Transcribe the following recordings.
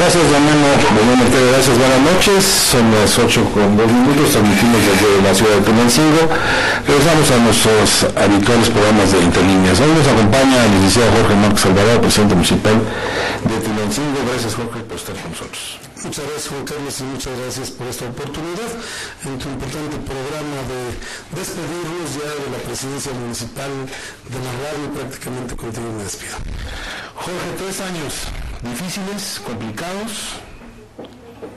Gracias, don Memo. Gracias, buenas noches. Son las 8:02, transmitimos desde la ciudad de Tulancingo. Regresamos a nuestros habituales programas de Interlíneas. Hoy nos acompaña el licenciado Jorge Márquez Alvarado, presidente municipal de Tulancingo. Gracias, Jorge, por estar con nosotros. Muchas gracias, Juan Carlos, y muchas gracias por esta oportunidad en tu importante programa de despedirnos ya de la presidencia municipal de la radio. Prácticamente contigo me despido. Jorge, 3 años difíciles, complicados.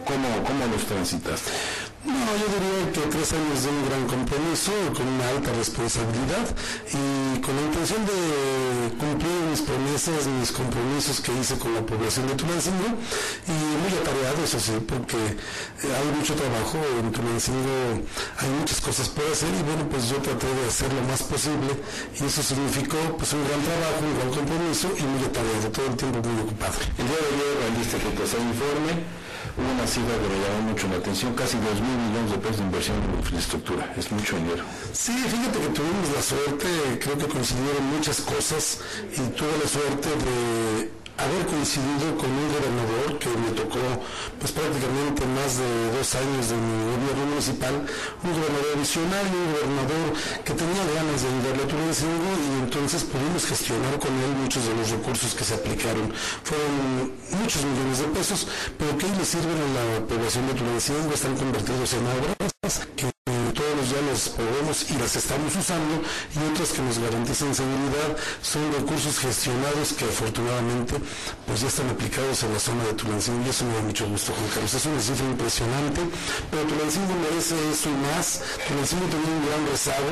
¿Cómo los transitaste? No, yo diría que 3 años de un gran compromiso, con una alta responsabilidad y con la intención de cumplir mis promesas, mis compromisos que hice con la población de Tulancingo, y muy atareado, eso sí, porque hay mucho trabajo en Tulancingo, hay muchas cosas por hacer, y bueno, pues yo traté de hacer lo más posible, y eso significó pues un gran trabajo, un gran compromiso y muy atareado, todo el tiempo muy ocupado. El día de ayer rendiste tu tercer informe. Hubo una cifra que me llamó mucho la atención, casi 2,000 millones de pesos de inversión en infraestructura, es mucho dinero. Sí, fíjate que tuvimos la suerte, creo que coincidieron muchas cosas, y tuve la suerte de haber coincidido con un gobernador que me tocó pues prácticamente más de 2 años de mi gobierno municipal, un gobernador visionario, un gobernador que tenía ganas de ayudarle a Tulancingo, y entonces pudimos gestionar con él muchos de los recursos que se aplicaron. Fueron muchos millones de pesos, pero que le sirven a la población de Tulancingo, están convertidos en obras que todos los días las podemos y las estamos usando, y otras que nos garantizan seguridad. Son recursos gestionados que afortunadamente pues ya están aplicados en la zona de Tulancingo, y eso me da mucho gusto, Juan Carlos. Es una cifra impresionante, pero Tulancingo merece eso y más. Tulancingo tenía un gran rezago,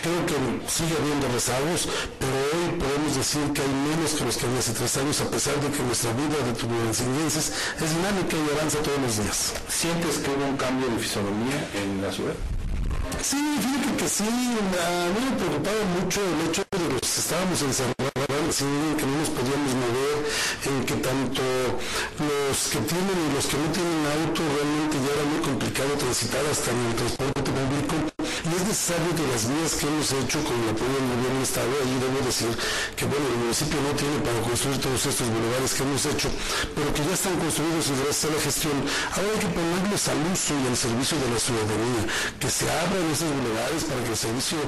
creo que sigue habiendo rezagos, pero hoy podemos decir que hay menos que los que había hace 3 años, a pesar de que nuestra vida de tulancinguenses es dinámica y avanza todos los días. ¿Sientes que hubo un cambio de fisonomía en la ciudad? Sí, fíjate que sí, a mí me preocupaba mucho el hecho de que estábamos encerrados, que no nos podíamos mover, en que tanto los que tienen y los que no tienen auto, realmente ya era muy complicado transitar hasta en el transporte público. Y es necesario que las vías que hemos hecho con el apoyo del gobierno del Estado, ahí debo decir que bueno, el municipio no tiene para construir todos estos bulevares que hemos hecho, pero que ya están construidos y gracias a la gestión, ahora hay que ponerlos al uso y al servicio de la ciudadanía, que se abran esos bulevares para que el servicio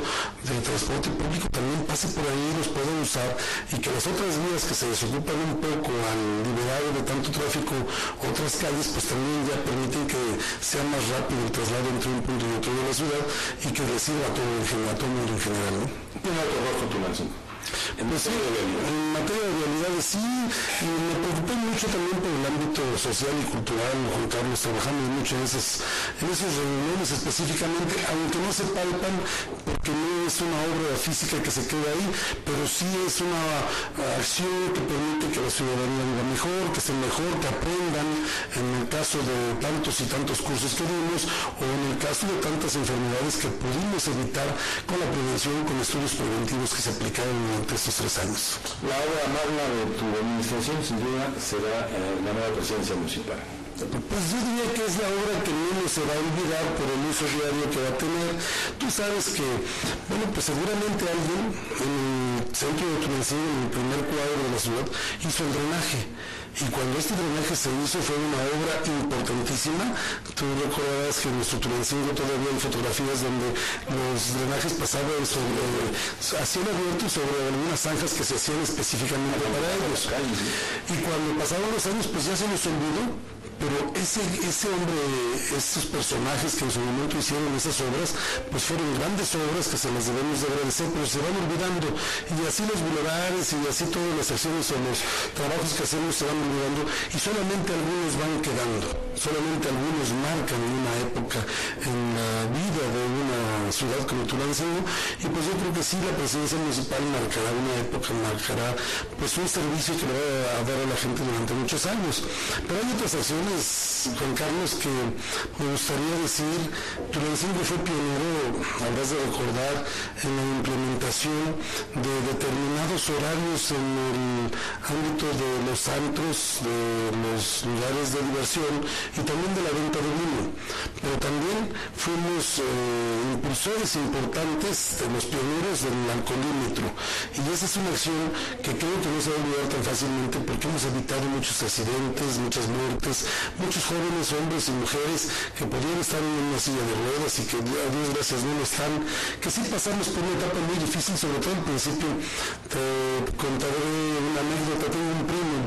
del transporte público también pase por ahí, los pueda usar, y que las otras vías que se desocupan un poco al liberar de tanto tráfico otras calles, pues también ya permiten que sea más rápido el traslado entre un punto y otro de la ciudad, y que reciba a todo el mundo en general, ¿no? ¿Quién ha trabajado Tulancingo? Pues sí, en materia de vialidades sí, y me preocupé mucho también por el ámbito social y cultural, Juan Carlos. Trabajamos mucho en esas reuniones específicamente, aunque no se palpan, porque no es una obra física que se queda ahí, pero sí es una acción que permite que la ciudadanía viva mejor, que esté mejor, que aprendan, en el caso de tantos y tantos cursos que dimos, o en el caso de tantas enfermedades que pudimos evitar con la prevención, con estudios preventivos que se aplicaron durante estos 3 años. La obra magna de tu administración, sin duda, será la nueva presidencia municipal. Pues yo diría que es la obra que menos se va a olvidar por el uso diario que va a tener. Tú sabes que, bueno, pues seguramente alguien en el centro de Tulancingo, en el primer cuadro de la ciudad, hizo el drenaje. Y cuando este drenaje se hizo fue una obra importantísima. Tú recordarás que en nuestro Tulancingo todavía hay fotografías donde los drenajes pasaban a cielo abierto sobre algunas zanjas que se hacían específicamente para ellos. Y cuando pasaban los años, pues ya se nos olvidó. Pero ese hombre, estos personajes que en su momento hicieron esas obras, pues fueron grandes obras que se las debemos de agradecer, pero se van olvidando, y así los bulevares y así todas las acciones o los trabajos que hacemos se van olvidando, y solamente algunos van quedando, solamente algunos marcan una época en la vida de una ciudad como Tulancingo, y pues yo creo que sí, la presidencia municipal marcará una época, marcará pues un servicio que le va a dar a la gente durante muchos años. Pero hay otras acciones, Juan Carlos, que me gustaría decir. Tulancingo fue pionero, habrás de recordar, en la implementación de determinados horarios en el ámbito de los antros, de los lugares de diversión, y también de la venta de vino, pero también fuimos impulsores importantes de los pioneros del alcoholímetro, y esa es una acción que creo que no se va a olvidar tan fácilmente, porque hemos evitado muchos accidentes, muchas muertes, muchos jóvenes hombres y mujeres que podrían estar en una silla de ruedas y que a Dios gracias no lo están, que sí pasamos por una etapa muy difícil, sobre todo al principio. Te contaré una anécdota. Tengo un primo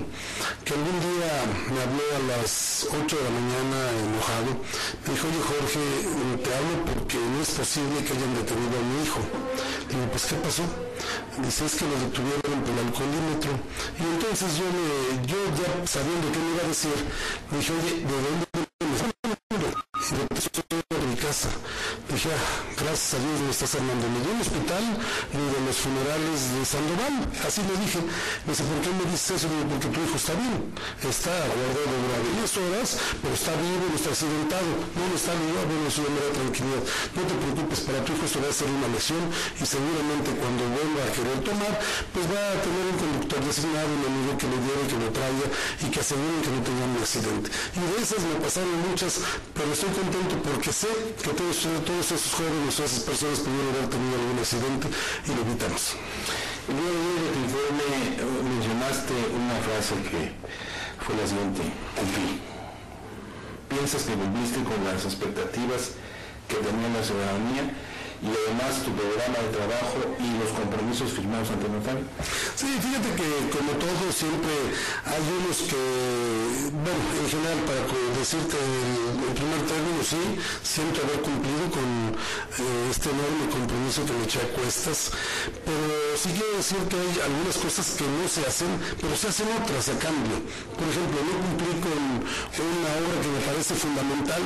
que algún día me habló a las 8 de la mañana enojado, me dijo: oye Jorge, te hablo porque no es posible que hayan detenido a mi hijo. Digo, pues ¿qué pasó? Dice, es que lo detuvieron por el alcoholímetro. Y entonces yo ya sabiendo qué me iba a decir, le dije: oye, ¿de dónde me estás hablando? Y de mi casa. Dije: gracias a Dios no estás hablando ni de un hospital ni de los funerales de Sandoval. Así le dije. Me dice: ¿por qué me dices eso? Digo, porque tu hijo está bien, está guardado durante 10 horas, pero está vivo, no está accidentado. No está vivo, bueno, eso me da tranquilidad. No te preocupes, para tu hijo esto va a ser una lesión, y seguramente cuando vuelva a querer tomar, pues va a tener un conductor designado, un amigo que le lleve, que lo traiga y que aseguren que no tenga un accidente. Y de esas me pasaron muchas, pero estoy contento porque sé que todos esos jóvenes, todas esas personas pudieron haber tenido algún accidente y lo evitamos. El día de hoy en tu informe mencionaste una frase que fue la siguiente: cumplí. ¿Piensas que cumpliste con las expectativas que tenía la ciudadanía y además tu programa de trabajo y los compromisos firmados ante el notario? Sí, fíjate que como todo siempre hay unos que, bueno, en general, para decirte en primer término, sí, siento haber cumplido con este enorme compromiso que me eché a cuestas, pero sí quiero decir que hay algunas cosas que no se hacen, pero se hacen otras a cambio. Por ejemplo, no cumplí con una obra que me parece fundamental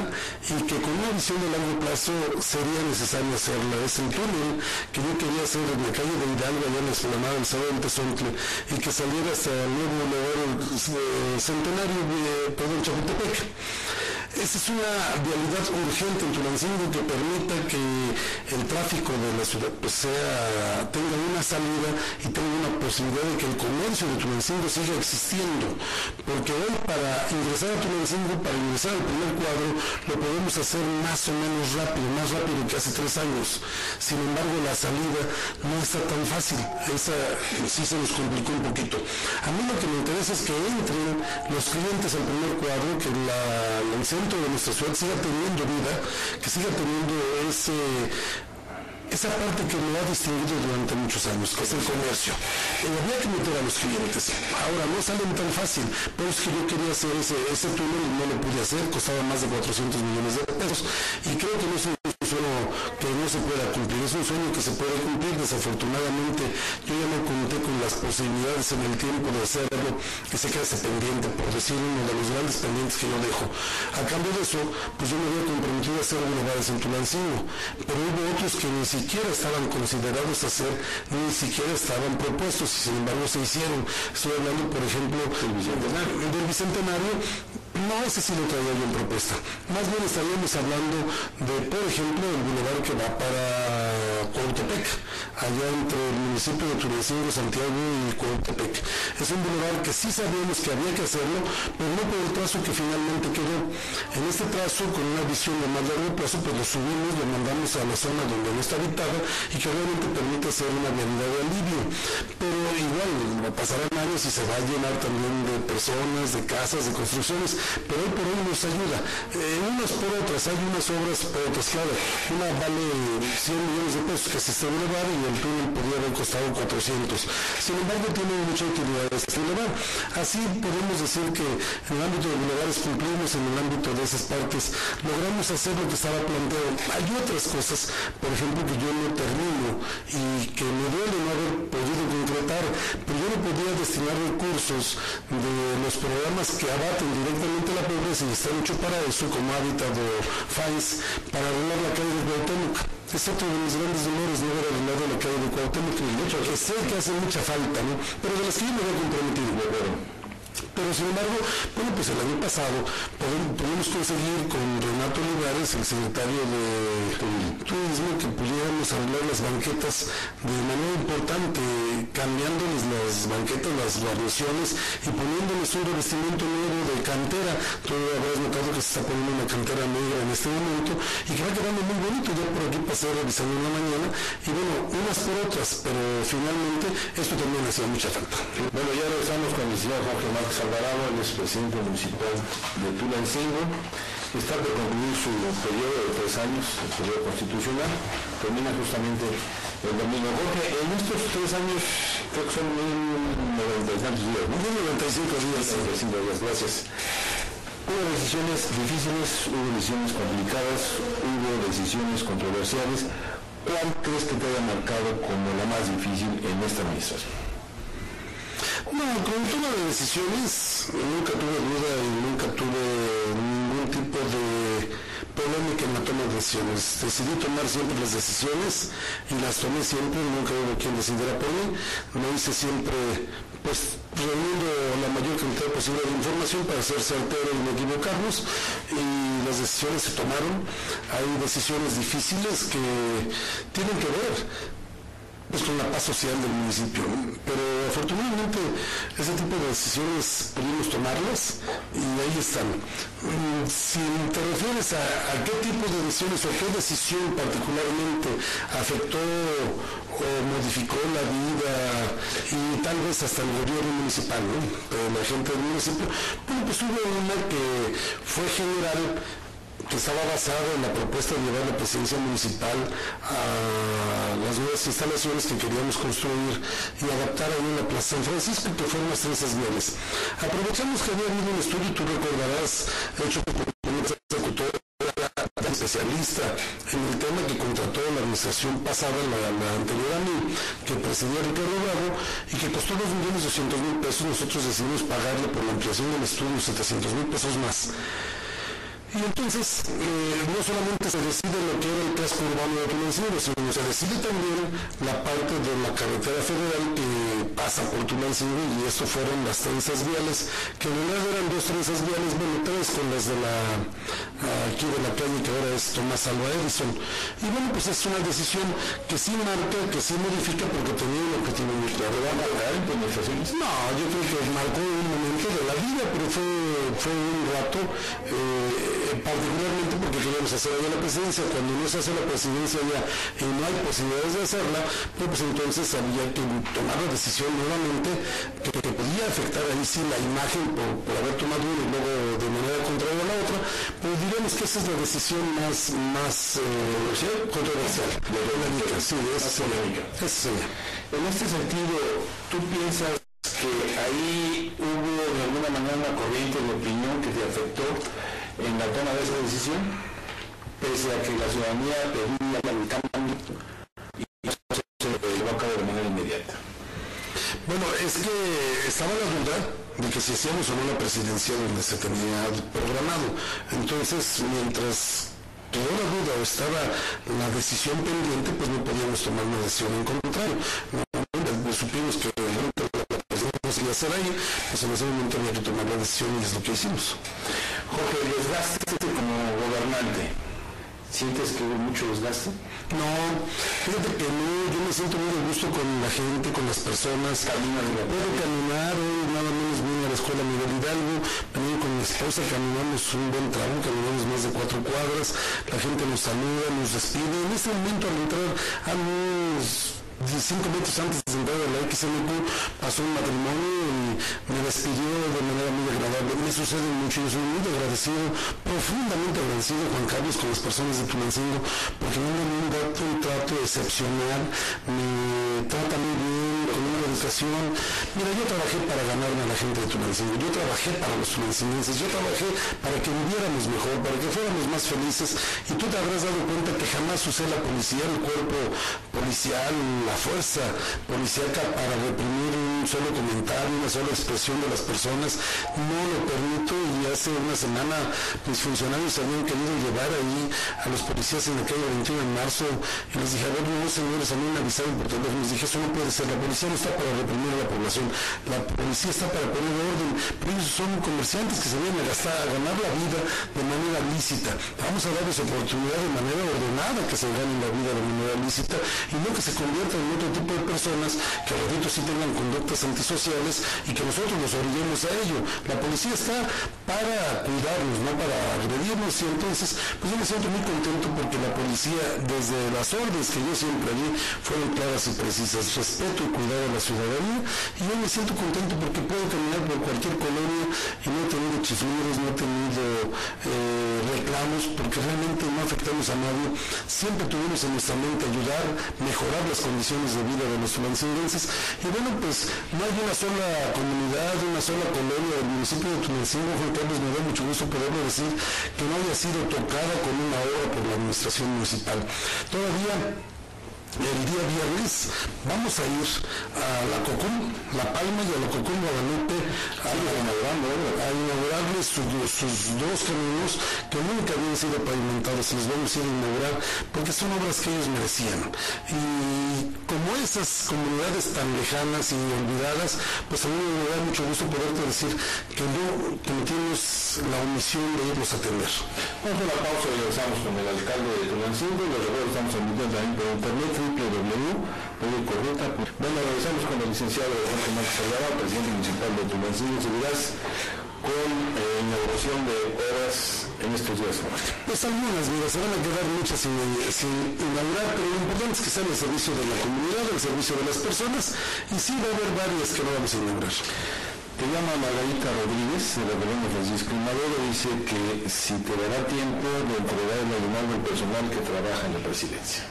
y que con una visión de largo plazo sería necesario hacerla. Es el túnel que yo quería hacer en la calle de Hidalgo, allá en la explanada del Cerro de Tezontle, y que saliera hasta el nuevo elevador centenario de Chapultepec. Esa es una vialidad urgente en Tulancingo que permita que el tráfico de la ciudad pues tenga una salida y tenga una posibilidad de que el comercio de Tulancingo siga existiendo, porque hoy para ingresar a Tulancingo, para ingresar al primer cuadro, lo podemos hacer más o menos rápido, más rápido que hace 3 años. Sin embargo, la salida no está tan fácil, esa sí se nos complicó un poquito. A mí lo que me interesa es que entren los clientes al primer cuadro, que el centro de nuestra ciudad siga teniendo vida, que siga teniendo esa parte que lo ha distinguido durante muchos años, que es el comercio. Había que meter a los clientes. Ahora, no salen tan fácil, pero es que yo quería hacer ese túnel y no lo pude hacer, costaba más de 400 millones de pesos, y creo que no es un sueño que no se pueda cumplir, es un sueño que se puede cumplir. Desafortunadamente, yo ya no conté con las posibilidades en el tiempo de hacerlo, que se quede ese pendiente, por decir uno de los grandes pendientes que yo dejo. A cambio de eso, pues yo me había comprometido a hacer bulevares en Tulancingo, pero hubo otros que ni siquiera estaban considerados hacer, ni siquiera estaban propuestos, y sin embargo se hicieron. Estoy hablando, por ejemplo, del Bicentenario. No, ese sí lo traía yo en propuesta. Más bien estaríamos hablando de, por ejemplo, el bulevar que va para Cuautepec, allá entre el municipio de Tulancingo, Santiago y Cuautepec. Es un bulevar que sí sabíamos que había que hacerlo, pero no por el trazo que finalmente quedó. En este trazo, con una visión de más largo plazo, pues lo subimos, lo mandamos a la zona donde no está habitada y que realmente permite hacer una vialidad de alivio. Pero igual, pasarán años y se va a llenar también de personas, de casas, de construcciones, pero hoy por hoy nos ayuda. Unas por otras, hay unas obras por otras, claro. Una vale 100 millones de pesos, que se está elevado, y el túnel podría haber costado 400. Sin embargo, tiene mucha utilidad este bulevar. Así podemos decir que en el ámbito de bulevares cumplimos, en el ámbito de esas partes logramos hacer lo que estaba planteado. Hay otras cosas, por ejemplo, que yo no termino y que me duele no haber podido concretar, pero yo no podía destinar recursos de los programas que abaten directamente la pobreza y están hechos para eso, como Hábitat o FAIS, para arreglar la calle de Cuauhtémoc. Es otro de mis grandes dolores no haber arreglado la calle de Cuauhtémoc, que sé que hace mucha falta, ¿no? Pero de las que yo me había comprometido, Pero sin embargo, bueno, pues el año pasado pudimos conseguir con Renato Olivares, el secretario de Turismo, que pudiéramos arreglar las banquetas de manera importante, cambiándoles las banquetas, las guarniciones y poniéndoles un revestimiento negro de cantera. Tú habrás notado que se está poniendo una cantera negra en este momento y que va quedando muy bonito. Yo por aquí pasé revisando en la mañana y bueno, unas por otras, pero finalmente esto también hacía mucha falta. Bueno, ya regresamos con el señor Jorge Márquez Alvarado, el expresidente municipal de Tulancingo. Está por concluir su periodo de 3 años, el periodo constitucional, termina justamente el domingo. Jorge, en estos 3 años, creo que son 90 y tantos días, ¿no? 95 días. 95 días, gracias. Hubo decisiones difíciles, hubo decisiones complicadas, hubo decisiones controversiales. ¿Cuál crees que te haya marcado como la más difícil en esta administración? No, con toma de decisiones nunca tuve duda y nunca tuve ningún tipo de polémica en la toma de decisiones. Decidí tomar siempre las decisiones y las tomé siempre, nunca hubo quien decidiera por mí. Lo hice siempre, pues, reuniendo la mayor cantidad posible de información para ser certero y no equivocarnos, y las decisiones se tomaron. Hay decisiones difíciles que tienen que ver pues con la paz social del municipio, pero afortunadamente ese tipo de decisiones pudimos tomarlas y ahí están. Si te refieres a qué tipo de decisiones o qué decisión particularmente afectó o modificó la vida y tal vez hasta el gobierno municipal, ¿no? La gente del municipio, bueno, pues hubo una que fue general, que estaba basada en la propuesta de llevar la presidencia municipal a las nuevas instalaciones que queríamos construir y adaptar ahí en la Plaza San Francisco, que fueron las trenzas viales. Aprovechamos que había habido un estudio, tú recordarás, hecho por una ejecutora especialista en el tema que contrató la administración pasada, la anterior a mí, que presidía Ricardo Bravo, y que costó 2.200.000 pesos. Nosotros decidimos pagarle por la ampliación del estudio 700.000 pesos más. Y entonces, no solamente se decide lo que era el casco urbano de Tulancingo, sino se decide también la parte de la carretera federal que pasa por Tulancingo, y esto fueron las trenzas viales, que en realidad eran 2 trenzas viales, bueno, 3 con las de aquí de la calle que ahora es Tomás Alva Edison. Y bueno, pues es una decisión que sí marca, que sí modifica, porque tenía un objetivo muy claro. ¿Va a marcar implementaciones? No, yo creo que marcó un momento de la vida, pero fue un rato, particularmente porque queríamos hacer allá la presidencia. Cuando no se hace la presidencia ya y no hay posibilidades de hacerla, pues entonces había que tomar la decisión nuevamente que podía afectar ahí sí la imagen por haber tomado uno y luego de manera contraria a la otra, pero diríamos que esa es la decisión más controversial, polémica. Sí, esa sería. En este sentido, ¿tú piensas que ahí hubo de alguna manera una corriente de opinión que te afectó en la toma de esa decisión, pese a que la ciudadanía pedía el cambio y eso se llevó a cabo de manera inmediata? Bueno, es que estaba la duda de que si hacíamos o no la presidencia donde se tenía programado. Entonces, mientras quedó la duda o estaba la decisión pendiente, pues no podíamos tomar una decisión en contrario. Supimos que la presidencia se iba a hacer ahí, pues en ese momento había que tomar la decisión y es lo que hicimos. Jorge, el desgaste como gobernante, ¿sientes que hubo mucho desgaste? No, fíjate que no, yo me siento muy a gusto con la gente, con las personas. Puedo caminar, hoy nada menos vine a la escuela Miguel Hidalgo, venía con mi esposa, caminamos un buen tramo, caminamos más de 4 cuadras, la gente nos saluda, nos despide. En este momento al entrar a unos 5 metros antes de entrar a la XMQ pasó un matrimonio y me despidió de manera muy agradable. Me sucede mucho, yo soy muy agradecido, profundamente agradecido, Juan Carlos, con las personas de Tulancingo, porque me dan un trato excepcional, me tratan muy bien, con una educación. Mira, yo trabajé para ganarme a la gente de Tulancingo, yo trabajé para los tulancinenses, yo trabajé para que viviéramos mejor, para que fuéramos más felices, y tú te habrás dado cuenta que jamás usé la policía, el cuerpo policial, la fuerza policíaca para reprimir un solo comentario, una sola expresión de las personas, no lo permito. Y hace una semana mis funcionarios habían querido llevar ahí a los policías en la calle 21 de marzo y les dije, a ver, no señores, a mí me avisaron por teléfono, les dije, eso no puede ser, la policía no está para reprimir a la población, la policía está para poner orden, pero ellos son comerciantes que se vienen a ganar la vida de manera lícita. Vamos a darles oportunidad de manera ordenada que se ganen la vida de manera lícita y no que se conviertan en otro tipo de personas que al ratito sí tengan conductas antisociales y que nosotros los orillemos a ello. La policía está para cuidarnos, no para agredirnos, y entonces pues yo me siento muy contento porque la policía, desde las órdenes que yo siempre di, fueron claras y precisas, respeto y cuidado a la ciudadanía, y yo me siento contento porque puedo caminar por cualquier colonia y no he tenido chiflidos, no he tenido reclamos, porque realmente no afectamos a nadie. Siempre tuvimos en nuestra mente ayudar, mejorar las condiciones de vida de los tulancinguenses, y bueno, pues no hay una sola comunidad, una sola colonia del municipio de Tulancingo, Juan Carlos, me da mucho gusto poderlo decir, que no haya sido tocada con una obra por la administración municipal. Todavía el día viernes vamos a ir a la Cocún, La Palma y a la Cocún Guadalupe a inaugurarles sus dos caminos que nunca habían sido pavimentados. Les vamos a ir a inaugurar porque son obras que ellos merecían. Y como esas comunidades tan lejanas y olvidadas, pues a mí me da mucho gusto poderte decir que no cometimos la omisión de irlos a atender. Vamos a una pausa y regresamos con el alcalde de Tulancingo. Los recuerdos estamos emitiendo también por internet, www.correta. Bueno, regresamos con el licenciado Jorge Márquez Salgado, presidente municipal de Tulancingo. Seguirás con inauguración de obras en estos días. Pues algunas, mira, se van a quedar muchas sin inaugurar, pero lo importante es que están al servicio de la comunidad, al servicio de las personas, y sí va a haber varias que no vamos a inaugurar. Te llama Margarita Rodríguez, de la Colonia Francisco y Madero, dice que si te dará tiempo de entregar el aguinaldo al personal que trabaja en la presidencia.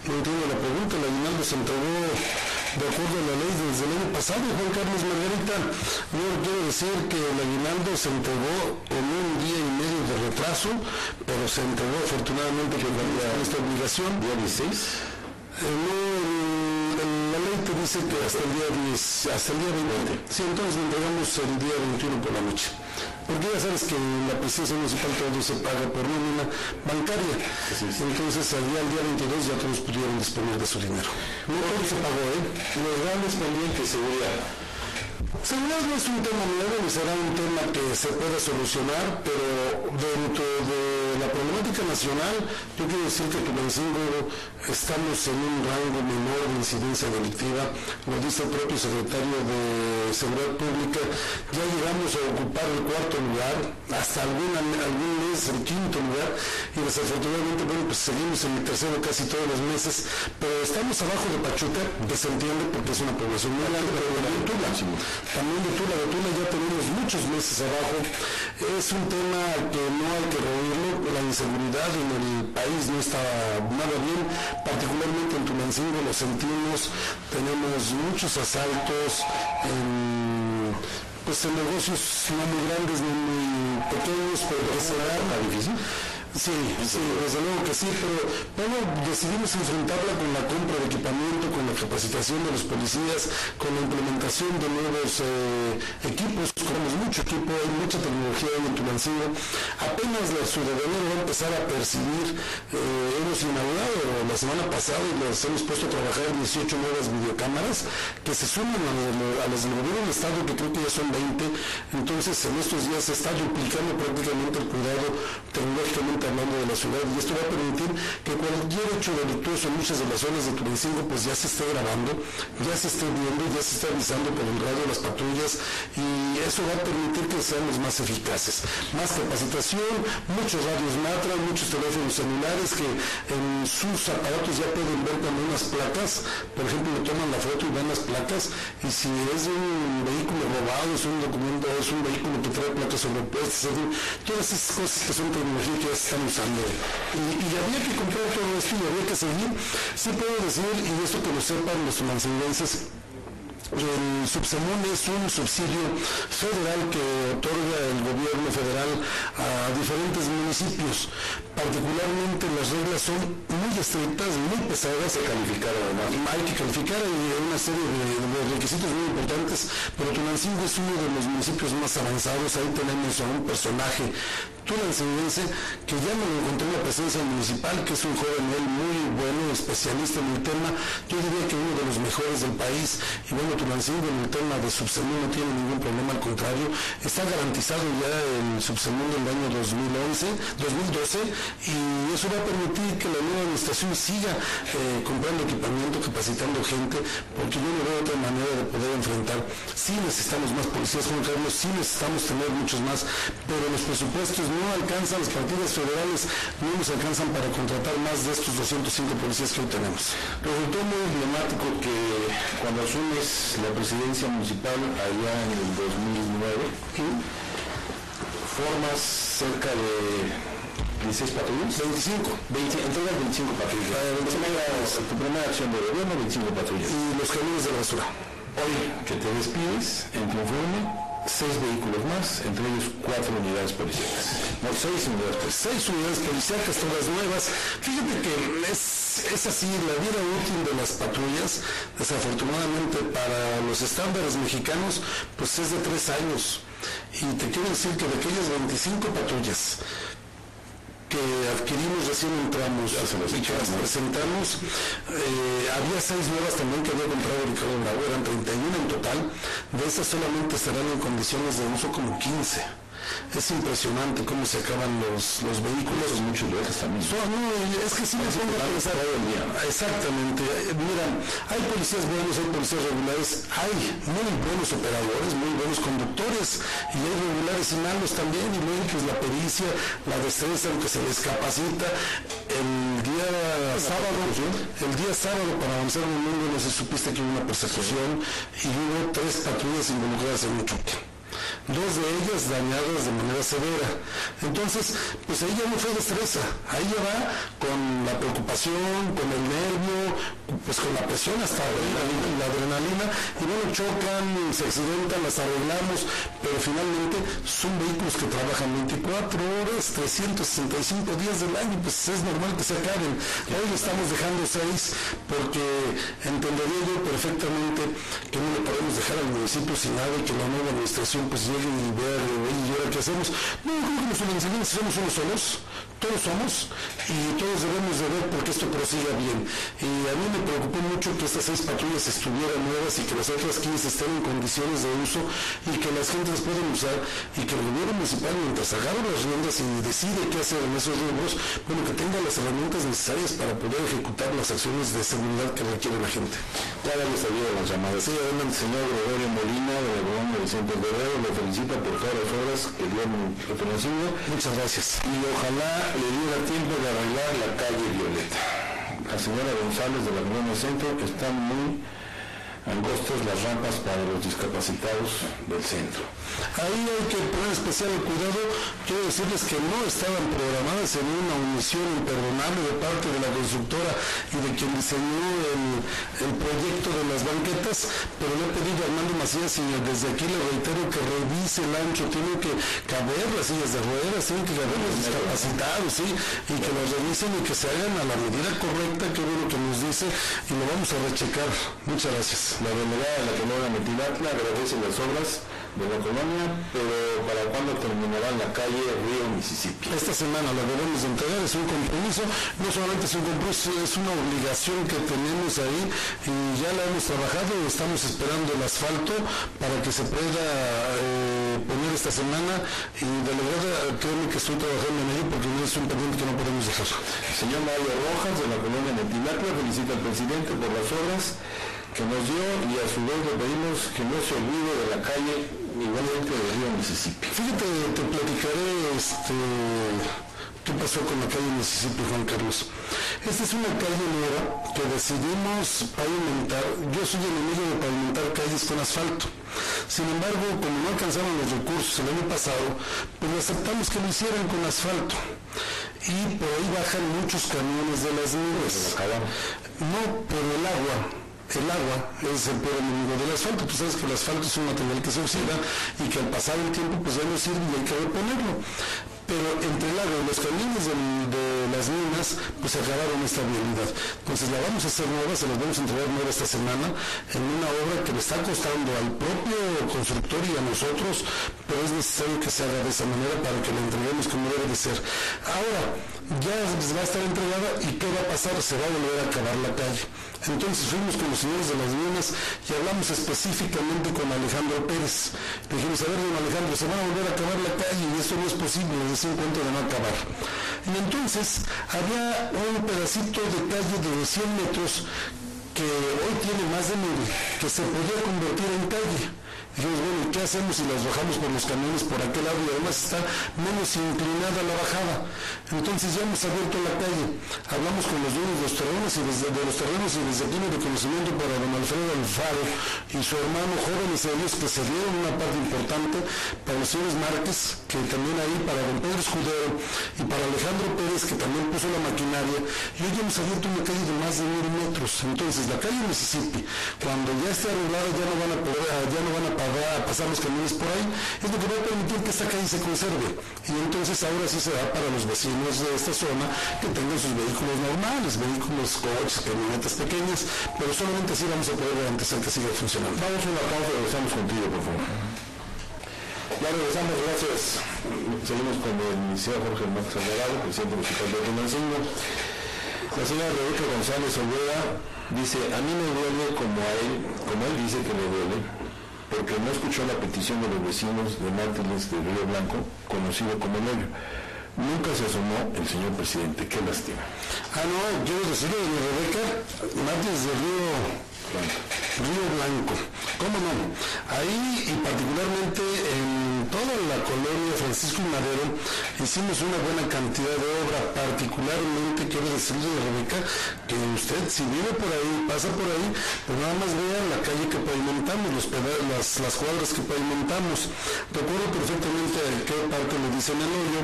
No entiendo la pregunta. El aguinaldo se entregó de acuerdo a la ley desde el año pasado, Juan Carlos. Margarita, yo quiero decir que el aguinaldo se entregó en un día y medio de retraso, pero se entregó afortunadamente con esta obligación. ¿Día 16? La ley te dice que hasta el día 10, hasta el día 20. Sí, entonces lo entregamos el día 21 por la noche. Porque ya sabes que en la presidencia municipal todo se paga por nómina bancaria. Sí. Entonces al día 22 ya todos pudieron disponer de su dinero. No todo se pagó, Los grandes pendientes, seguridad. Seguridad no es un tema nuevo ni será un tema que se pueda solucionar, pero dentro de la problemática nacional, yo quiero decir que Tulancingo estamos en un rango menor de incidencia delictiva, lo dice el propio secretario de Seguridad Pública. Ya llegamos a ocupar el 4º lugar, hasta algún mes el 5º lugar, y desafortunadamente, bueno, pues seguimos en el 3º casi todos los meses, pero estamos abajo de Pachuca, que se entiende porque es una población muy grande, pero también de Tula ya tenemos muchos meses abajo. Es un tema que no hay que reírlo. La inseguridad en el país no está nada bien, particularmente en Tulancingo lo sentimos. Tenemos muchos asaltos en negocios no muy grandes ni muy pequeños, pero que se dan. ¿Difícil? Sí, desde luego que sí, pero decidimos enfrentarla con la compra de equipamiento, con la capacitación de los policías, con la implementación de nuevos equipos. Tenemos mucho equipo, hay mucha tecnología en Tulancingo. Apenas la ciudadanía va a empezar a percibir. Hemos inaugurado la semana pasada y les hemos puesto a trabajar 18 nuevas videocámaras que se suman a las del gobierno del estado, que creo que ya son 20. Entonces en estos días se está duplicando prácticamente el cuidado tecnológicamente hablando de la ciudad, y esto va a permitir que cualquier hecho delictuoso en muchas de las zonas de Tulancingo pues ya se esté grabando, ya se esté viendo, ya se esté avisando por el radio de las patrullas, y eso va a permitir que seamos más eficaces. Más capacitación, muchos radios Matra, muchos teléfonos celulares que en sus aparatos ya pueden ver cuando unas placas, por ejemplo, le toman la foto y ven las placas, y si es un vehículo robado, es un documento, es un vehículo que trae placas sobrepuestas, todas esas cosas que son tecnología que ya se están usando. Y había que comprar todo esto y había que seguir. Sí puedo decir, y esto que lo sepan los tulancinguenses, El Subsemún es un subsidio federal que otorga el gobierno federal a diferentes municipios. Particularmente las reglas son muy estrictas, muy pesadas. Hay que calificar además. Hay que calificar, hay una serie de requisitos muy importantes, pero Tulancingo es uno de los municipios más avanzados. Ahí tenemos a un personaje tulancinguense que ya me lo encontré en la presencia municipal, que es un joven él muy bueno, especialista en el tema, yo diría que uno de los mejores del país. Y bueno, Tulancingo en el tema de Subsemún no tiene ningún problema, al contrario, está garantizado ya el Subsemún del año 2012, y eso va a permitir que la nueva administración siga comprando equipamiento, capacitando gente, porque yo no veo otra manera de poder enfrentar. Sí necesitamos más policías, Juan Carlos, sí necesitamos tener muchos más, pero los presupuestos no alcanzan, las partidas federales no nos alcanzan para contratar más de estos 205 policías que hoy tenemos. Resultó muy emblemático que cuando asumes la presidencia municipal allá en el 2009, formas cerca de 16 patrullas. 25. Entregas 25 patrullas. Tu primera acción de gobierno, 25 patrullas. Y los camiones de basura. Hoy que te despides, en tu informe, 6 vehículos más, entre ellos 4 unidades policiales. No, 6 unidades policiales. 6 unidades policiales, todas nuevas. Fíjate que es así, la vida útil de las patrullas, desafortunadamente para los estándares mexicanos, pues es de 3 años. Y te quiero decir que de aquellas 25 patrullas que adquirimos, recién entramos y que las presentamos, había 6 nuevas también que había comprado Ricardo Bravo, eran 31 en total. De esas solamente estarán en condiciones de uso como 15. Es impresionante cómo se acaban los vehículos. Son muchos viajes también. No, es que sí me pongo a pensar. Exactamente. Mira, hay policías buenos, hay policías regulares, hay muy buenos operadores, muy buenos conductores, y hay regulares y malos también, y luego pues la pericia, la destreza, aunque se les capacita. El día sábado, para avanzar en el mundo, no sé, supiste que hubo una persecución y hubo 3 patrullas involucradas en un choque. 2 de ellas dañadas de manera severa. Entonces, pues ahí ya no fue destreza, ahí ya va con la preocupación, con el nervio, pues con la presión hasta la adrenalina, y bueno, chocan, se accidentan, las arreglamos, pero finalmente son vehículos que trabajan 24 horas, 365 días del año, pues es normal que se acaben. Hoy estamos dejando 6, porque entendería yo perfectamente que no le podemos dejar al municipio sin nada y que la nueva administración pues llegue y vea, y ahora qué hacemos. No, yo creo que los tulancinguenses somos unos solos, todos somos, y todos debemos de ver porque esto prosiga bien. Y a mí me preocupó mucho que estas 6 patrullas estuvieran nuevas y que las otras 15 estén en condiciones de uso y que las gentes puedan usar, y que el gobierno municipal, mientras agarra las riendas y decide qué hacer en esos rubros, bueno, que tenga las herramientas necesarias para poder ejecutar las acciones de seguridad que requiere la gente. Ya le salido las llamadas. Sí, adelante, señor Gregorio Molina, de la Colonia Vicente Guerrero, le felicita por todas las obras que dio en Tulancingo. Muchas gracias. Y ojalá le diera tiempo de arreglar la calle Violeta. La señora González de la Colonia Centro, están muy angostas las rampas para los discapacitados del centro. Ahí hay que poner especial cuidado. Quiero decirles que no estaban programadas en una omisión imperdonable de parte de la constructora y de quien diseñó el proyecto de las banquetas, pero le he pedido a Armando Macías, y desde aquí le reitero que revise el ancho. Tienen que caber las sillas de ruedas, tienen que caber los discapacitados, ¿sí? Y que los revisen y que se hagan a la medida correcta, que es lo que nos dice, y lo vamos a rechecar. Muchas gracias. La delegada de la Colonia Metilatla agradece las obras de la colonia, pero ¿para cuándo terminará la calle Río Mississippi? Esta semana la debemos de entregar, es un compromiso, no solamente es un compromiso, es una obligación que tenemos ahí, y ya la hemos trabajado, estamos esperando el asfalto para que se pueda poner esta semana, y delegada, créeme que estoy trabajando en ello porque es un pendiente que no podemos dejar. Señor Mario Rojas, de la Colonia Metilatla, felicita al presidente por las obras que nos dio, y a su vez le pedimos que no se olvide de la calle igualmente del Río Mississippi. Fíjate, te platicaré qué pasó con la calle Mississippi, Juan Carlos. Esta es una calle nueva que decidimos pavimentar. Yo soy enemigo de pavimentar calles con asfalto. Sin embargo, como no alcanzaron los recursos el año pasado, pues aceptamos que lo hicieran con asfalto. Y por ahí bajan muchos camiones de las nubes. No, pero el agua el agua es el peor enemigo del asfalto. Tú sabes que el asfalto es un material que se oxida y que al pasar el tiempo pues ya no sirve y hay que reponerlo. Pero entre el agua y los camiones de las minas pues acabaron esta vialidad. Entonces la vamos a hacer nueva, se las vamos a entregar nueva esta semana en una obra que le está costando al propio constructor y a nosotros, pero es necesario que se haga de esa manera para que la entreguemos como debe de ser. Ahora, ya les va a estar entregada y ¿qué va a pasar? Se va a volver a acabar la calle. Entonces fuimos con los señores de las minas y hablamos específicamente con Alejandro Pérez. Le dijimos, a ver, don Alejandro, se van a volver a acabar la calle y esto no es posible desde un cuento de no acabar. Y entonces había un pedacito de calle de 100 metros que hoy tiene más de 1000, que se podía convertir en calle. Dijimos, bueno, ¿qué hacemos si las bajamos por los camiones por aquel lado y además está menos inclinada la bajada? Entonces ya hemos abierto la calle, hablamos con los dueños de los terrenos y desde aquí mi reconocimiento para don Alfredo Alfaro y su hermano, jóvenes ellos que se dieron una parte importante, para los señores Márquez, que también ahí, para don Pedro Escudero y para Alejandro Pérez, que también puso la maquinaria, y hoy hemos abierto una calle de más de 1000 metros. Entonces la calle Mississippi, cuando ya esté arreglada, ya no van a pasar los camiones por ahí, es lo que va a permitir que esta calle se conserve. Y entonces ahora sí será para los vecinos de esta zona que tengan sus vehículos normales, vehículos, coches, camionetas pequeñas, pero solamente así vamos a poder garantizar que siga funcionando. Vamos a una pausa y regresamos contigo, por favor. Ya regresamos, gracias. Seguimos con el licenciado Jorge Hernández Alvarado, presidente municipal de Tulancingo. La señora Rebeca González Olvera dice, a mí me duele como él dice que me duele, porque no escuchó la petición de los vecinos de Mártires de Río Blanco, conocido como El Hoyo. Nunca se asomó el señor presidente, qué lástima. No, quiero decirle, doña Rebeca, Mártires de Río Blanco, ¿cómo no? Ahí y particularmente en toda la colonia Francisco y Madero hicimos una buena cantidad de obra. Particularmente quiero decirle, Rebeca, que usted si vive por ahí, pasa por ahí, pues nada más vea la calle que pavimentamos, las cuadras que pavimentamos. Recuerdo perfectamente a qué parte le dicen El Hoyo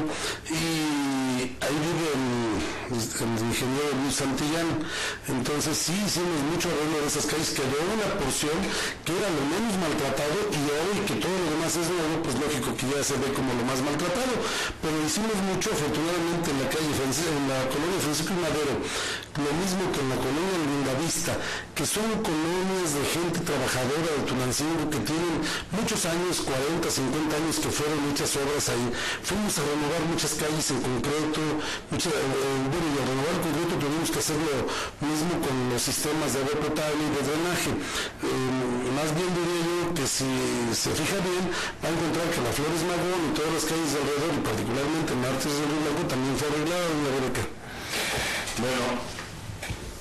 y ahí vive el ingeniero Luis Santillán. Entonces sí hicimos mucho arreglo de esas calles, quedó una porción que era lo menos maltratado y hoy que todo lo demás es nuevo, pues lógico que ya se ve como lo más maltratado, pero hicimos mucho afortunadamente en la calle, en la colonia Francisco y Madero, lo mismo que en la colonia Lindavista, que son colonias de gente trabajadora de Tulancingo que tienen muchos años, 40, 50 años que fueron muchas obras ahí. Fuimos a renovar muchas calles en concreto, bueno, y al renovar en concreto tuvimos que hacer lo mismo con los sistemas de agua potable y de drenaje. Más bien diría yo que si se fija bien, va a encontrar que la Flores Magón y todas las calles de alrededor, y particularmente Mártires de Río Blanco, también fue arreglada en la Rebeca. Bueno,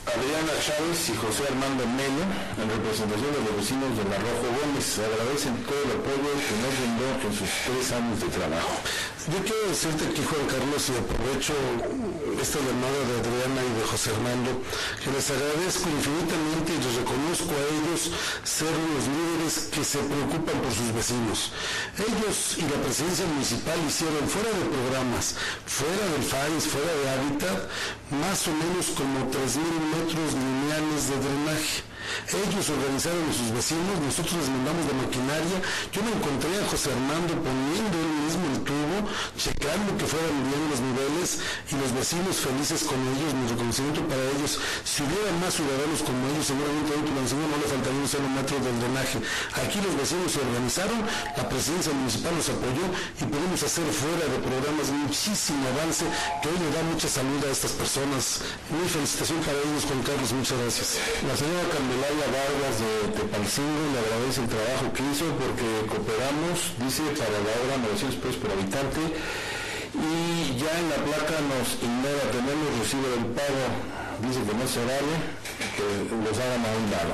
Adriana Chávez y José Armando Melo, en representación de los vecinos de La Rojo Gómez, agradecen todo el apoyo que nos brindó en sus 3 años de trabajo. Yo quiero decirte aquí, Juan Carlos, y aprovecho esta llamada de Adriana y de José Armando, que les agradezco infinitamente y les reconozco a ellos ser los líderes que se preocupan por sus vecinos. Ellos y la presidencia municipal hicieron, fuera de programas, fuera del FAIS, fuera de Hábitat, más o menos como 3,000 metros lineales de drenaje. Ellos organizaron a sus vecinos, nosotros les mandamos la maquinaria. Yo me encontré a José Armando poniendo él mismo el tubo, checando que fueran bien los niveles y los vecinos felices con ellos, mi reconocimiento para ellos. Si hubiera más ciudadanos como ellos, seguramente a Tulancingo no le faltaría un solo metro del drenaje. Aquí los vecinos se organizaron, la presidencia municipal los apoyó y pudimos hacer fuera de programas muchísimo avance que hoy le da mucha salud a estas personas. Muy felicitación para ellos, Juan Carlos, muchas gracias. La señora Candelaria Vargas de Tepalcingo le agradece el trabajo que hizo porque cooperamos, dice, para la obra 900 pesos por habitante y ya en la placa nos ignora, tenemos recibo del pago, dice que no se vale, que los hagan a un lado.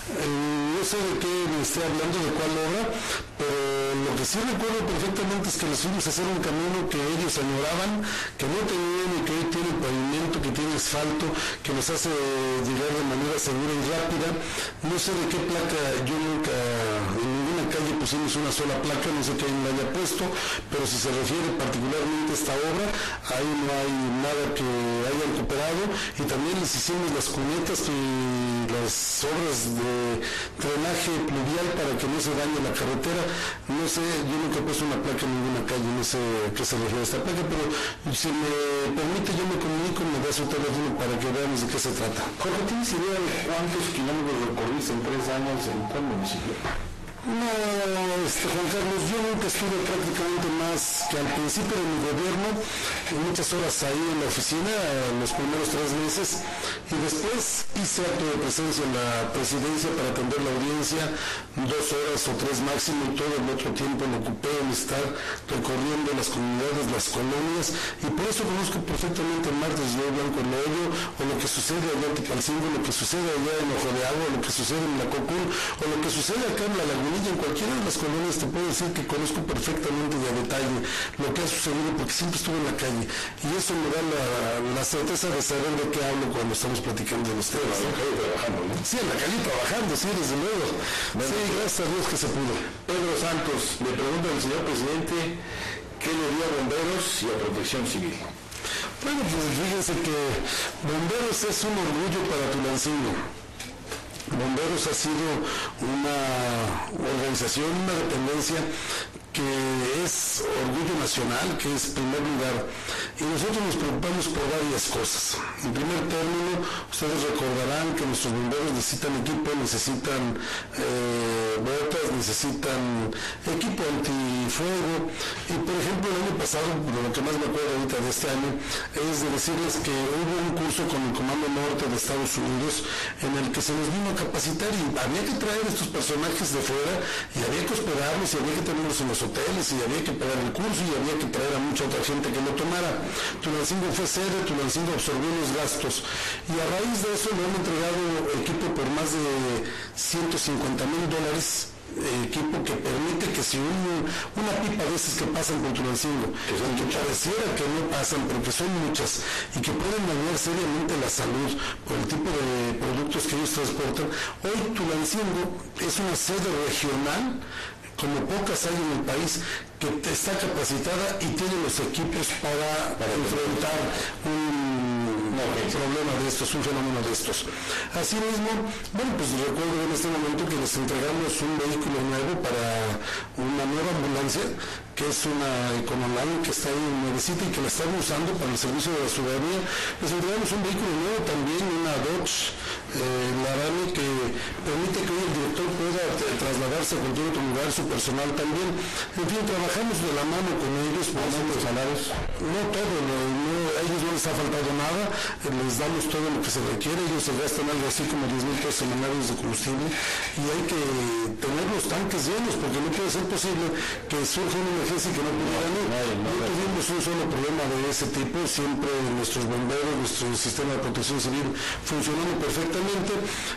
No sé de qué me esté hablando, de cuál obra, pero lo que sí recuerdo perfectamente es que les fuimos a hacer un camino que ellos añoraban, que no tenían y que hoy tiene pavimento, que tiene asfalto, que nos hace llegar de manera segura y rápida. No sé de qué placa, yo nunca, en ninguna calle pusimos una sola placa, no sé qué la haya puesto, pero si se refiere particularmente a esta obra, ahí no hay nada que hayan cooperado y también les hicimos las cunetas y las obras de drenaje pluvial para que no se dañe la carretera. No sé, yo nunca he puesto una placa en ninguna calle, no sé qué se refiere a esta placa, pero si me permite yo me comunico, me da su teléfono para que veamos de qué se trata. Jorge, ¿tienes idea de cuántos kilómetros recorriste en 3 años en cuál municipio? No, Juan Carlos, yo nunca estuve prácticamente más que al principio de mi gobierno, muchas horas ahí en la oficina, en los primeros 3 meses, y después hice acto de presencia en la presidencia para atender la audiencia, 2 horas o 3 máximo, y todo el otro tiempo lo ocupé en estar recorriendo las comunidades, las colonias, y por eso conozco perfectamente el martes de Blanco Loyo, o lo que sucede allá en Tipalcingo, lo que sucede allá en Ojo de Agua, lo que sucede en Lacocún, o lo que sucede acá en La Laguna. En cualquiera de las colonias te puedo decir que conozco perfectamente y a detalle lo que ha sucedido porque siempre estuve en la calle y eso me da la certeza de saber de qué hablo cuando estamos platicando de los temas. En la calle trabajando, ¿no? Sí, en la calle trabajando, sí, desde luego. Bueno, sí, gracias a Dios que se pudo. Pedro Santos, le pregunta al señor presidente qué le dio a bomberos y a protección civil. Bueno, pues fíjense que bomberos es un orgullo para Tulancingo. Bomberos ha sido una organización, una dependencia que es orgullo nacional, que es primer lugar, y nosotros nos preocupamos por varias cosas. En primer término, ustedes recordarán que nuestros bomberos necesitan equipo, necesitan botas, necesitan equipo antifuego, y por ejemplo el año pasado, lo que más me acuerdo ahorita de este año, es de decirles que hubo un curso con el Comando Norte de Estados Unidos en el que se nos vino a capacitar y había que traer estos personajes de fuera y había que hospedarlos y había que tenerlos en los hoteles y había que pagar el curso y había que traer a mucha otra gente que lo tomara. Tulancingo fue sede, Tulancingo absorbió los gastos y a raíz de eso le han entregado equipo por más de $150,000, equipo que permite que si una pipa de esas que pasan por Tulancingo, que pareciera que no pasan, pero que son muchas y que pueden dañar seriamente la salud por el tipo de productos que ellos transportan, hoy Tulancingo es una sede regional como pocas hay en el país, que está capacitada y tiene los equipos para enfrentar un problema de estos, un fenómeno de estos. Asimismo, bueno, pues recuerdo en este momento que les entregamos un vehículo nuevo para una nueva ambulancia, que es una Econoline que está ahí nuevecita y que la están usando para el servicio de la ciudadanía. Les entregamos un vehículo nuevo también, una Dodge Laramie, que permite que hoy el director pueda trasladarse a cualquier otro lugar, su personal también. En fin, trabajamos de la mano con ellos. ¿Los salarios? No todo, a ellos no les ha faltado nada, les damos todo lo que se requiere, ellos se gastan algo así como 10,000 pesos semanales de combustible y hay que tener los tanques llenos porque no puede ser posible que surja una emergencia y que no pudieran ir. No tuvimos un solo problema de ese tipo, siempre nuestros bomberos, nuestro sistema de protección civil funcionando perfectamente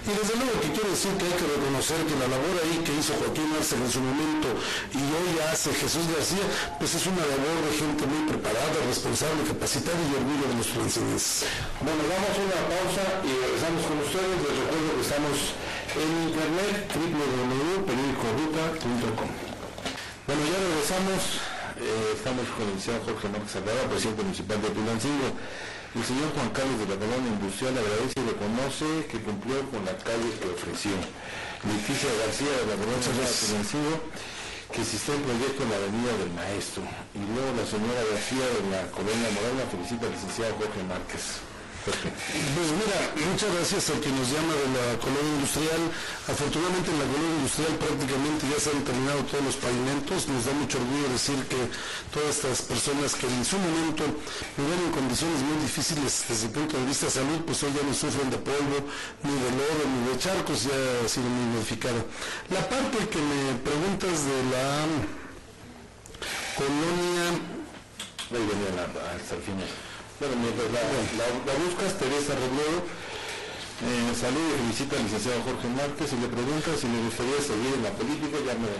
y desde luego que quiero decir que hay que reconocer que la labor ahí que hizo Joaquín Arce en su momento y hoy hace Jesús García, pues es una labor de gente muy preparada, responsable, capacitada y orgullo de los tulancinenses. Bueno, damos una pausa y regresamos con ustedes. Les recuerdo que estamos en internet, www.periodicoruta.com. Bueno, ya regresamos. Estamos con el licenciado Jorge Márquez Salgado, presidente municipal de Tulancingo. El señor Juan Carlos de la Colonia Industrial agradece y reconoce que cumplió con la calle que ofreció. Leticia García de la Colonia de Tulancingo, que existe el proyecto en la Avenida del Maestro. Y luego la señora García de la Colonia Morena felicita al licenciado Jorge Márquez. Pues mira, muchas gracias al que nos llama de la colonia industrial. Afortunadamente en la colonia industrial prácticamente ya se han terminado todos los pavimentos. Nos da mucho orgullo decir que todas estas personas que en su momento vivían en condiciones muy difíciles desde el punto de vista de salud, pues hoy ya no sufren de polvo, ni de lodo, ni de charcos, ya ha sido muy modificada. La parte que me preguntas de la colonia... Ahí venía hasta el final. Bueno, mientras la buscas, Teresa Robledo, saluda y felicita al licenciado Jorge Márquez y le pregunta si le gustaría seguir en la política. Ya me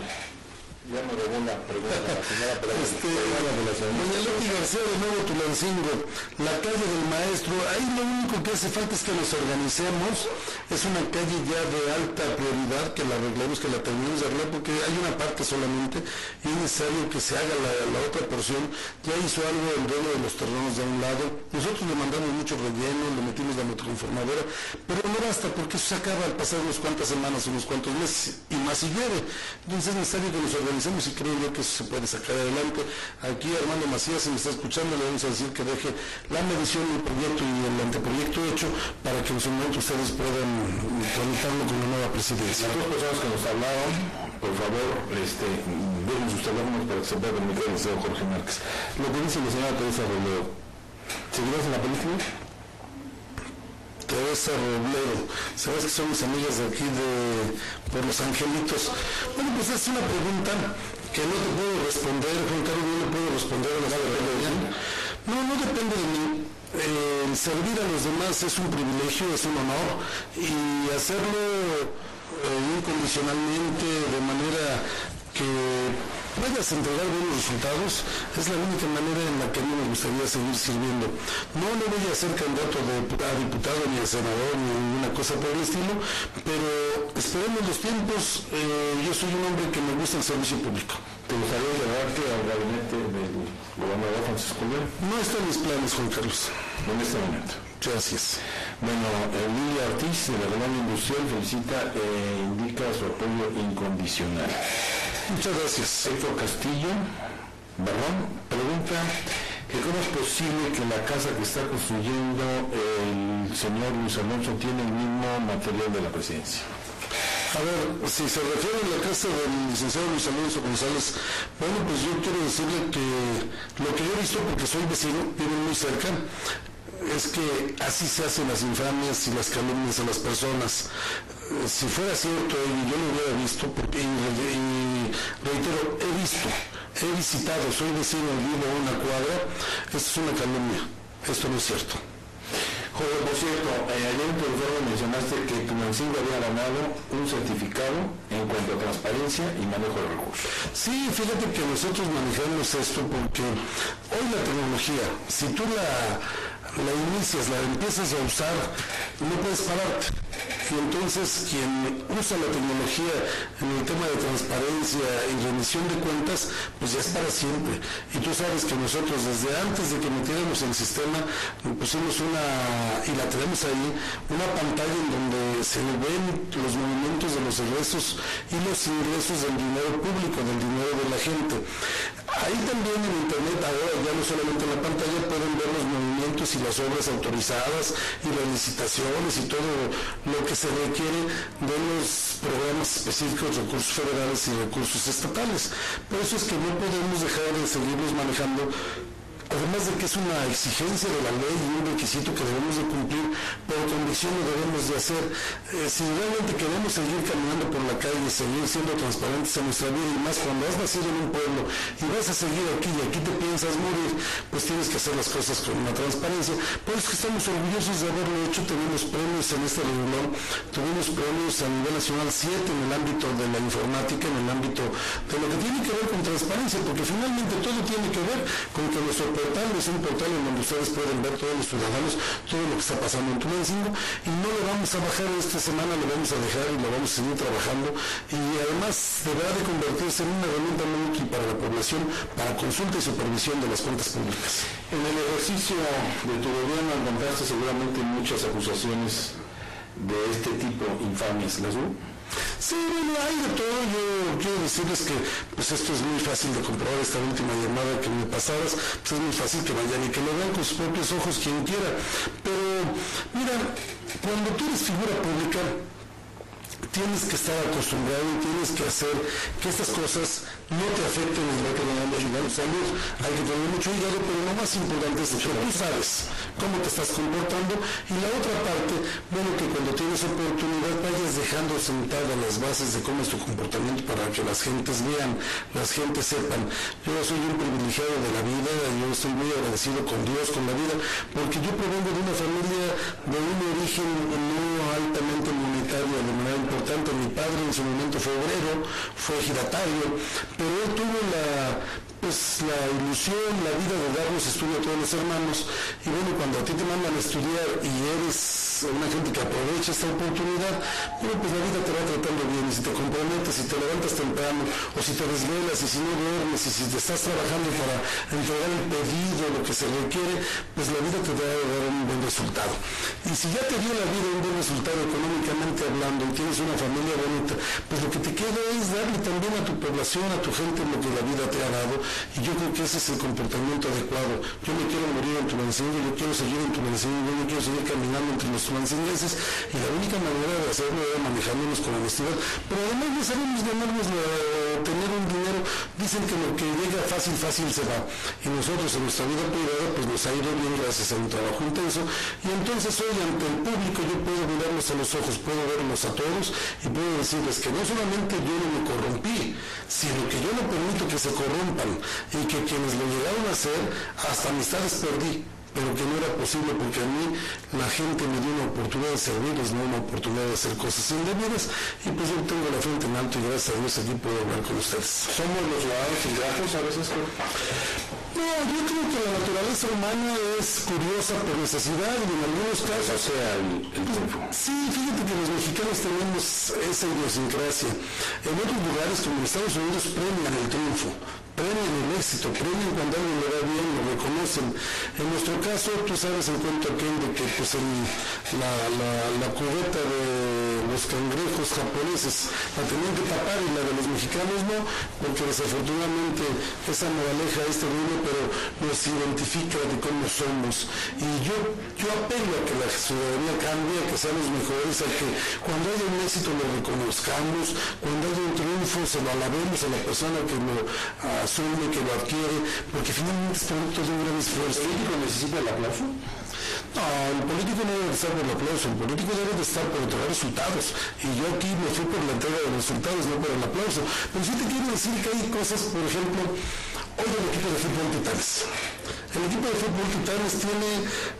Ya me robó una pregunta la señora, pero doña Leti García de Nuevo Tulancingo, la calle del Maestro, ahí lo único que hace falta es que nos organicemos, es una calle ya de alta prioridad, que la arreglemos, que la terminemos de arreglar, porque hay una parte solamente, y es necesario que se haga la otra porción. Ya hizo algo el dueño de los terrenos de un lado, nosotros le mandamos mucho relleno, le metimos la motoconformadora, pero no basta, porque eso se acaba al pasar unas cuantas semanas, unos cuantos meses, y más si llueve. Entonces es necesario que nos organicemos, y creo yo que eso se puede sacar adelante. Aquí Armando Macías, si me está escuchando, le vamos a decir que deje la medición del proyecto y el anteproyecto hecho para que en su momento ustedes puedan tramitarlo con la nueva presidencia. Las dos personas que nos hablaron, por favor, dejen sus teléfonos para que se pueda comunicar el señor Jorge Márquez. Lo que dice la señora Teresa Robledo, ¿seguirás en la película? Teresa Robledo, sabes que son mis amigas de aquí por Los Angelitos. Bueno, pues es una pregunta que no te puedo responder, Juan Carlos, no le puedo responder a la pregunta. No depende de mí. Servir a los demás es un privilegio, es un honor, y hacerlo incondicionalmente, de manera que puedas entregar buenos resultados, es la única manera en la que a mí me gustaría seguir sirviendo. No le voy a ser candidato a diputado, ni a senador, ni ninguna cosa por el estilo, pero esperemos los tiempos. Yo soy un hombre que me gusta el servicio público. ¿Te gustaría llevarte al gabinete del gobernador Francisco Lugo? No está en mis planes, Juan Carlos. En este momento. Gracias. Bueno, Lilia Ortiz de la Colonia Industrial felicita e indica su apoyo incondicional. Muchas gracias. Héctor Castillo, Barrón, pregunta que cómo es posible que la casa que está construyendo el señor Luis Alonso tiene el mismo material de la presidencia. A ver, si se refiere a la casa del licenciado Luis Alonso González, bueno, pues yo quiero decirle que lo que yo he visto, porque soy vecino, vivo muy cerca, es que así se hacen las infamias y las calumnias a las personas. Si fuera cierto, y yo lo hubiera visto, porque, y reitero, he visitado, soy vecino, vivo a una cuadra, esto es una calumnia, esto no es cierto. Joder, por cierto, ayer en tu informe mencionaste que Tulancingo había ganado un certificado en cuanto a transparencia y manejo de recursos. Sí, fíjate que nosotros manejamos esto porque hoy la tecnología, si tú la inicias, la empiezas a usar, no puedes pararte. Y entonces quien usa la tecnología en el tema de transparencia y rendición de cuentas, pues ya es para siempre. Y tú sabes que nosotros desde antes de que metiéramos el sistema, pusimos y la tenemos ahí, una pantalla en donde se ven los movimientos de los egresos y los ingresos del dinero público, del dinero de la gente. Ahí también en internet, ahora ya no solamente en la pantalla, pueden ver los movimientos y las obras autorizadas y las licitaciones y todo lo que se requiere de los programas específicos, recursos federales y recursos estatales. Por eso es que no podemos dejar de seguirlos manejando, además de que es una exigencia de la ley y un requisito que debemos de cumplir, por convicción lo debemos de hacer. Si realmente queremos seguir caminando por la calle y seguir siendo transparentes en nuestra vida, y más cuando has nacido en un pueblo y vas a seguir aquí y aquí te piensas morir, pues tienes que hacer las cosas con una transparencia. Por eso es que estamos orgullosos de haberlo hecho. Tenemos premios en este renglón, tuvimos premios a nivel nacional, 7 en el ámbito de la informática, en el ámbito de lo que tiene que ver con transparencia, porque finalmente todo tiene que ver con que nuestro portal es un portal en donde ustedes pueden ver, todos los ciudadanos, todo lo que está pasando en Tulancingo, y no lo vamos a bajar esta semana, lo vamos a dejar y lo vamos a seguir trabajando, y además deberá de convertirse en una herramienta muy útil para la población, para consulta y supervisión de las cuentas públicas. En el ejercicio de tu gobierno encontraste seguramente muchas acusaciones de este tipo infames, ¿las hubo? Sí, bueno, hay de todo. Yo quiero decirles que pues esto es muy fácil de comprobar. Esta última llamada que me pasaras, pues es muy fácil que vayan y que lo vean con sus propios ojos quien quiera. Pero mira, cuando tú eres figura pública, tienes que estar acostumbrado y tienes que hacer que estas cosas no te afecten en lo que le damos hígado. Salud, hay que tener mucho hígado, pero lo más importante es que tú sabes cómo te estás comportando, y la otra parte, bueno, que cuando tienes oportunidad vayas dejando sentadas las bases de cómo es tu comportamiento para que las gentes vean, las gentes sepan. Yo soy un privilegiado de la vida, yo estoy muy agradecido con Dios, con la vida, porque yo provengo de una familia de un origen no altamente monetario, monetaria de manera importante. Mi padre en su momento fue obrero, fue ejidatario, pero él tuvo la ilusión, la vida de darnos estudio a todos los hermanos. Y bueno, cuando a ti te mandan a estudiar y eres una gente que aprovecha esta oportunidad, bueno, pues la vida te va tratando bien, y si te comprometes, si te levantas temprano, o si te desvelas, y si no duermes, y si te estás trabajando para entregar el pedido, lo que se requiere, pues la vida te va a dar un buen resultado. Y si ya te dio la vida un buen resultado económicamente hablando, y tienes una familia bonita, pues lo que te queda es darle también a tu población, a tu gente, lo que la vida te ha dado. Y yo creo que ese es el comportamiento adecuado. Yo me quiero morir en Tulancingo, yo quiero seguir en Tulancingo, yo quiero seguir caminando entre los tulancingueses, y la única manera de hacerlo era manejándonos con honestidad. Pero además no sabemos ganarnos tener un dinero. Dicen que lo que llega fácil se va, y nosotros en nuestra vida privada pues nos ha ido bien gracias a un trabajo intenso. Y entonces hoy ante el público yo puedo mirarlos a los ojos, puedo verlos a todos y puedo decirles que no solamente yo no me corrompí, sino que yo no permito que se corrompan, y que quienes lo llegaron a hacer, hasta amistades perdí, pero que no era posible porque a mí la gente me dio una oportunidad de servirles, no una oportunidad de hacer cosas indebidas. Y pues yo tengo la frente en alto y gracias a Dios aquí puedo hablar con ustedes. ¿Somos los ciudadanos ingratos a veces? No, yo creo que la naturaleza humana es curiosa por necesidad, y en algunos casos... O sea, el triunfo. Sí, fíjate que los mexicanos tenemos esa idiosincrasia. En otros lugares, como en Estados Unidos, premian el triunfo, premian el éxito, premian cuando alguien le va bien, lo reconocen. En nuestro caso, tú sabes el cuento aquel de que pues la cubeta de los cangrejos japoneses la tenían que tapar y la de los mexicanos no, porque desafortunadamente esa moraleja libro, pero nos identifica de cómo somos. Y yo apelo a que la ciudadanía cambie, a que seamos mejores, a que cuando haya un éxito lo reconozcamos, cuando haya un triunfo se lo alabemos a la persona que lo asume, que lo adquiere, porque finalmente es producto de un gran esfuerzo. ¿El político necesita el aplauso? No, el político no debe estar por el aplauso, el político debe de estar por entregar resultados. Y yo aquí me fui por la entrega de los resultados, no por el aplauso. Pero sí te quiero decir que hay cosas, por ejemplo, hoy el equipo de fútbol Titanes. El equipo de fútbol Titanes tiene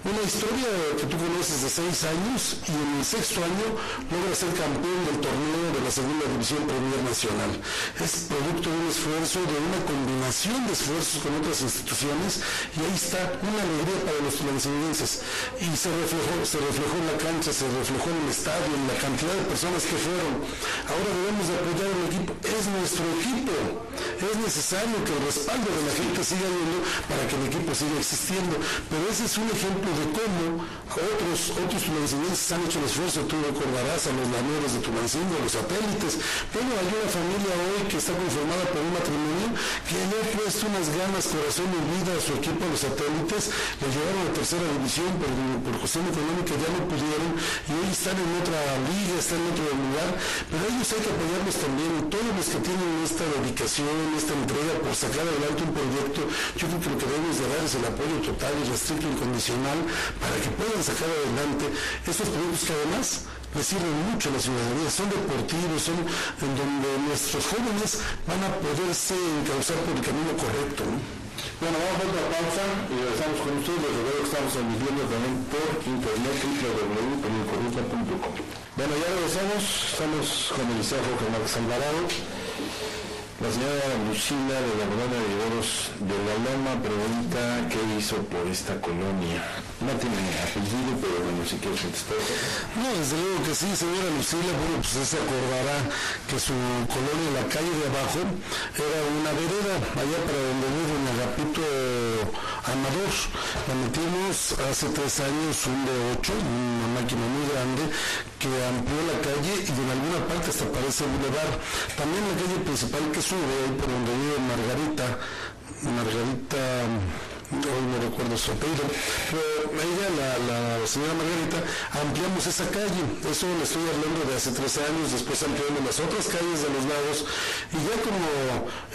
una historia que tú conoces de 6 años, y en el 6º año logra ser campeón del torneo de la segunda división Premier Nacional. Es producto de un esfuerzo, de una combinación de esfuerzos con otras instituciones, y ahí está una alegría para los tulancinguenses. Y se reflejó en la cancha, se reflejó en el estadio, en la cantidad de personas que fueron. Ahora debemos de apoyar al equipo, es nuestro equipo, es necesario que el respaldo de la gente siga yendo para que el equipo siga existiendo. Pero ese es un ejemplo de cómo otros tulancinguenses han hecho el esfuerzo. Tú recordarás a los laneros de Tulancingo, a los satélites. Bueno, hay una familia hoy que está conformada por un matrimonio que le ha puesto unas ganas, corazón y vida a su equipo, a los satélites. Le llevaron a tercera división, pero por cuestión económica ya no pudieron, y hoy están en otra liga, están en otro lugar. Pero ellos hay que apoyarlos también, todos los que tienen esta dedicación, esta entrega por sacar adelante un proyecto. Yo creo que lo que debemos de dar es el apoyo total y restricto incondicional para que puedan sacar adelante estos proyectos que además le sirven mucho a la ciudadanía, son deportivos, son en donde nuestros jóvenes van a poderse encauzar por el camino correcto, ¿no? Bueno, vamos a otra pausa y regresamos con ustedes. Les recuerdo que estamos transmitiendo también por internet www.periodicorrupta.com. Bueno, ya regresamos, estamos con el licenciado Jorge Márquez Alvarado. La señora Lucila de la colonia de Viveros de la Loma pregunta qué hizo por esta colonia. No tiene apellido, pero bueno, si quieres contestar. No, desde luego que sí, señora Lucila. Bueno, pues se acordará que su colonia, la calle de abajo, era una vereda allá para donde vive don Agapito Amador. La metimos hace 3 años un D8, una máquina muy grande que amplió la calle y en alguna parte hasta parece bulevar. También la calle principal que sube ahí por donde vive Margarita, hoy no recuerdo su apellido, pero ella, la señora Margarita, ampliamos esa calle. Eso le estoy hablando de hace 13 años. Después ampliamos las otras calles de los lados, Y ya como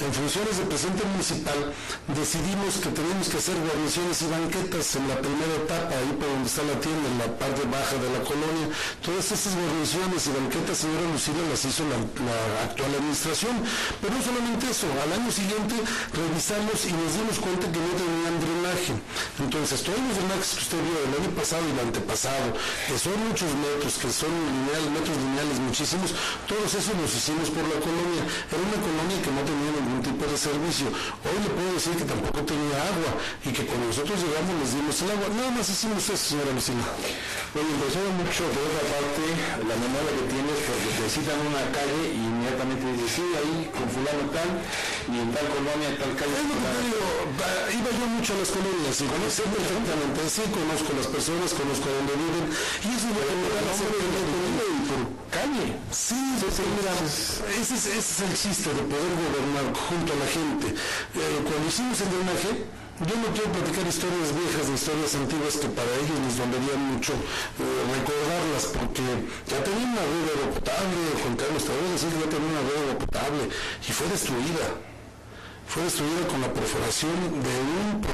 en funciones de presidente municipal decidimos que teníamos que hacer guarniciones y banquetas en la primera etapa, ahí por donde está la tienda, en la parte baja de la colonia. Todas esas guarniciones y banquetas, señora Lucila, las hizo la actual administración. Pero no solamente eso, al año siguiente revisamos y nos dimos cuenta que no tenían drenaje. Entonces, todos los drenajes que usted vio el año pasado y el antepasado, que son muchos metros, que son lineales, metros lineales muchísimos, todos esos los hicimos por la colonia. Era una colonia que no tenía ningún tipo de servicio. Hoy le puedo decir que tampoco tenía agua y que cuando nosotros llegamos les dimos el agua. Nada más hicimos eso, señora Lucila. Oye, me impresiona mucho por otra parte la memoria que tienes, porque te citan una calle y inmediatamente dices, sí, ahí con fulano tal, y en tal colonia, en tal calle. Es lo que te digo, iba yo mucho a las colonias y conozco perfectamente, sí, conozco a las personas, conozco a dónde viven, y eso es lo que me da la por calle. Sí, mira, ese es el chiste de poder gobernar junto a la gente. Cuando hicimos el drenaje, yo no quiero platicar historias viejas, de historias antiguas que para ellos les dolería mucho recordarlas, porque ya tenía una red de agua potable, Juan Carlos, te voy a decir que ya tenía una red de agua potable y fue destruida con la perforación de un